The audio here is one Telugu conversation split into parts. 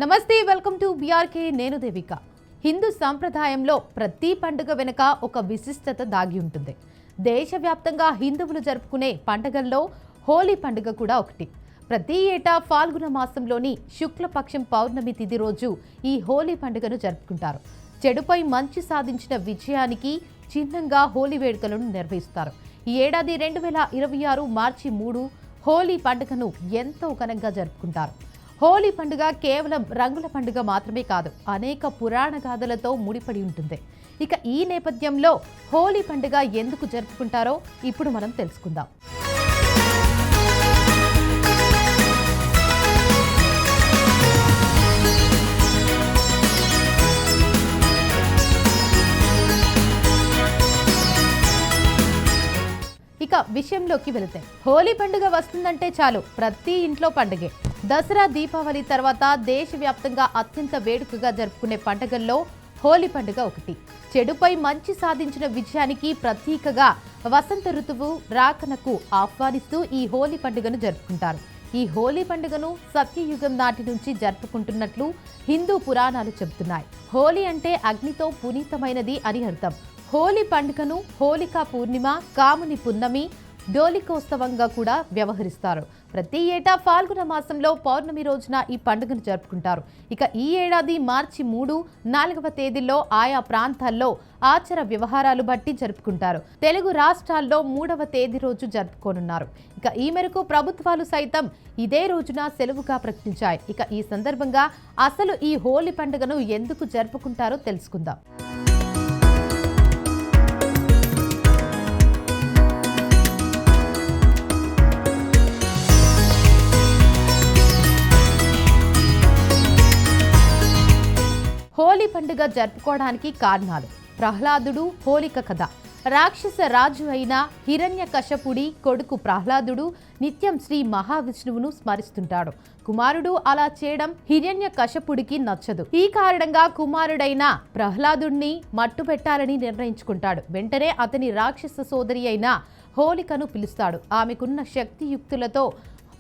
నమస్తే, వెల్కమ్ టు బీఆర్కే. నేను దేవిక. హిందూ సంప్రదాయంలో ప్రతి పండుగ వెనుక ఒక విశిష్టత దాగి ఉంటుంది. దేశవ్యాప్తంగా హిందువులు జరుపుకునే పండుగల్లో హోలీ పండుగ కూడా ఒకటి. ప్రతి ఏటా ఫాల్గుణ మాసంలోని శుక్లపక్షం పౌర్ణమి తిథి రోజు ఈ హోలీ పండుగను జరుపుకుంటారు. చెడుపై మంచి సాధించిన విజయానికి చిహ్నంగా హోలీ వేడుకలను నిర్వహిస్తారు. ఈ ఏడాది 2026 మార్చి 3 హోలీ పండుగను ఎంతో ఘనంగా జరుపుకుంటారు. హోలీ పండుగ కేవలం రంగుల పండుగ మాత్రమే కాదు, అనేక పురాణ గాథలతో ముడిపడి ఉంటుంది. ఇక ఈ నేపథ్యంలో హోలీ పండుగ ఎందుకు జరుపుకుంటారో ఇప్పుడు మనం తెలుసుకుందాం. ఇక విషయంలోకి వెళితే, హోలీ పండుగ వస్తుందంటే చాలు ప్రతి ఇంట్లో పండుగే. దసరా, దీపావళి తర్వాత దేశవ్యాప్తంగా అత్యంత వేడుకగా జరుపుకునే పండుగల్లో హోలీ పండుగ ఒకటి. చెడుపై మంచి సాధించిన విజయానికి ప్రతీకగా వసంత ఋతువు రాకనకు ఆహ్వానిస్తూ ఈ హోలీ పండుగను జరుపుకుంటారు. ఈ హోలీ పండుగను సత్యయుగం నాటి నుంచి జరుపుకుంటున్నట్లు హిందూ పురాణాలు చెబుతున్నాయి. హోలీ అంటే అగ్నితో పునీతమైనది అని అర్థం. హోలీ పండుగను హోలికా పూర్ణిమ, కాముని పున్నమి, డోలికోత్సవంగా కూడా వ్యవహరిస్తారు. ప్రతి ఏటా ఫాల్గుణ మాసంలో పౌర్ణమి రోజున ఈ పండుగను జరుపుకుంటారు. ఇక ఈ ఏడాది మార్చి 3, 4వ తేదీల్లో ఆయా ప్రాంతాల్లో ఆచార వ్యవహారాలు బట్టి జరుపుకుంటారు. తెలుగు రాష్ట్రాల్లో 3వ తేదీ రోజు జరుపుకోనున్నారు. ఇక ఈ మేరకు ప్రభుత్వాలు సైతం ఇదే రోజున సెలవుగా ప్రకటించాయి. ఇక ఈ సందర్భంగా అసలు ఈ హోలీ పండుగను ఎందుకు జరుపుకుంటారో తెలుసుకుందాం. హోలీ పండుగ జరుపుకోవడానికి కారణాలు. ప్రహ్లాదుడు హోలిక కథ. రాక్షస రాజు అయిన హిరణ్యకశపుడి కొడుకు ప్రహ్లాదుడు నిత్యం శ్రీ మహావిష్ణువును స్మరిస్తుంటాడు. కుమారుడు అలా చేయడం హిరణ్యకశపుడికి నచ్చదు. ఈ కారణంగా కుమారుడైన ప్రహ్లాదుడిని మట్టుపెట్టాలని నిర్ణయించుకుంటాడు. వెంటనే అతని రాక్షస సోదరి అయిన హోలికను పిలుస్తాడు. ఆమెకున్న శక్తియుక్తులతో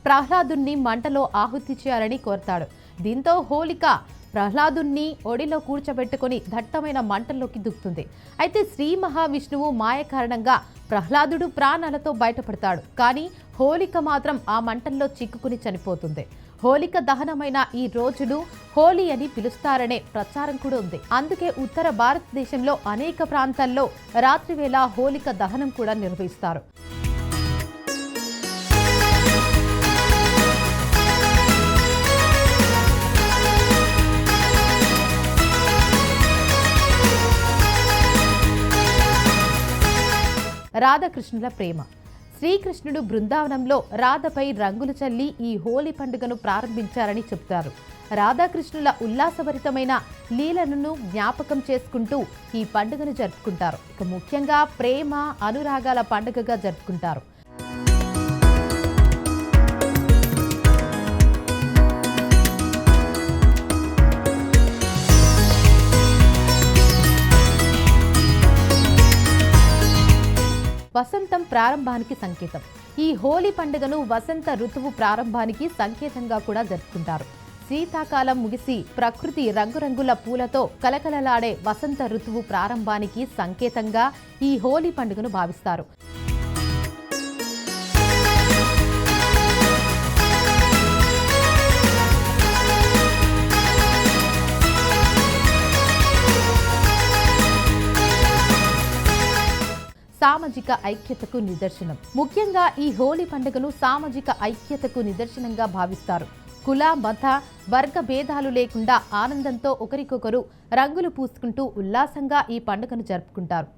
ప్రహ్లాదుణ్ణి మంటలో ఆహుతి చేయాలని కోరతాడు. దీంతో హోలిక ప్రహ్లాదుణ్ణి ఒడిలో కూర్చోబెట్టుకుని దట్టమైన మంటల్లోకి దుక్కుతుంది. అయితే శ్రీ మహావిష్ణువు మాయ కారణంగా ప్రహ్లాదుడు ప్రాణాలతో బయటపడతాడు. కానీ హోలిక మాత్రం ఆ మంటల్లో చిక్కుకుని చనిపోతుంది. హోలిక దహనమైన ఈ రోజును హోలీ అని పిలుస్తారనే ప్రచారం కూడా ఉంది. అందుకే ఉత్తర భారతదేశంలో అనేక ప్రాంతాల్లో రాత్రివేళ హోలిక దహనం కూడా నిర్వహిస్తారు. రాధాకృష్ణుల ప్రేమ. శ్రీకృష్ణుడు బృందావనంలో రాధపై రంగులు చల్లి ఈ హోలీ పండుగను ప్రారంభించారని చెబుతారు. రాధాకృష్ణుల ఉల్లాసభరితమైన లీలలను జ్ఞాపకం చేసుకుంటూ ఈ పండుగను జరుపుకుంటారు. ఇక ముఖ్యంగా ప్రేమ, అనురాగాల పండుగగా జరుపుకుంటారు. వసంతం ప్రారంభానికి సంకేతం. ఈ హోలీ పండుగను వసంత ఋతువు ప్రారంభానికి సంకేతంగా కూడా జరుపుకుంటారు. శీతాకాలం ముగిసి ప్రకృతి రంగురంగుల పూలతో కలకలలాడే వసంత ఋతువు ప్రారంభానికి సంకేతంగా ఈ హోలీ పండుగను భావిస్తారు. సామాజిక ఐక్యతకు నిదర్శనం. ముఖ్యంగా ఈ హోలీ పండుగను సామాజిక ఐక్యతకు నిదర్శనంగా భావిస్తారు. కుల, మత, వర్గ భేదాలు లేకుండా ఆనందంతో ఒకరికొకరు రంగులు పూసుకుంటూ ఉల్లాసంగా ఈ పండుగను జరుపుకుంటారు.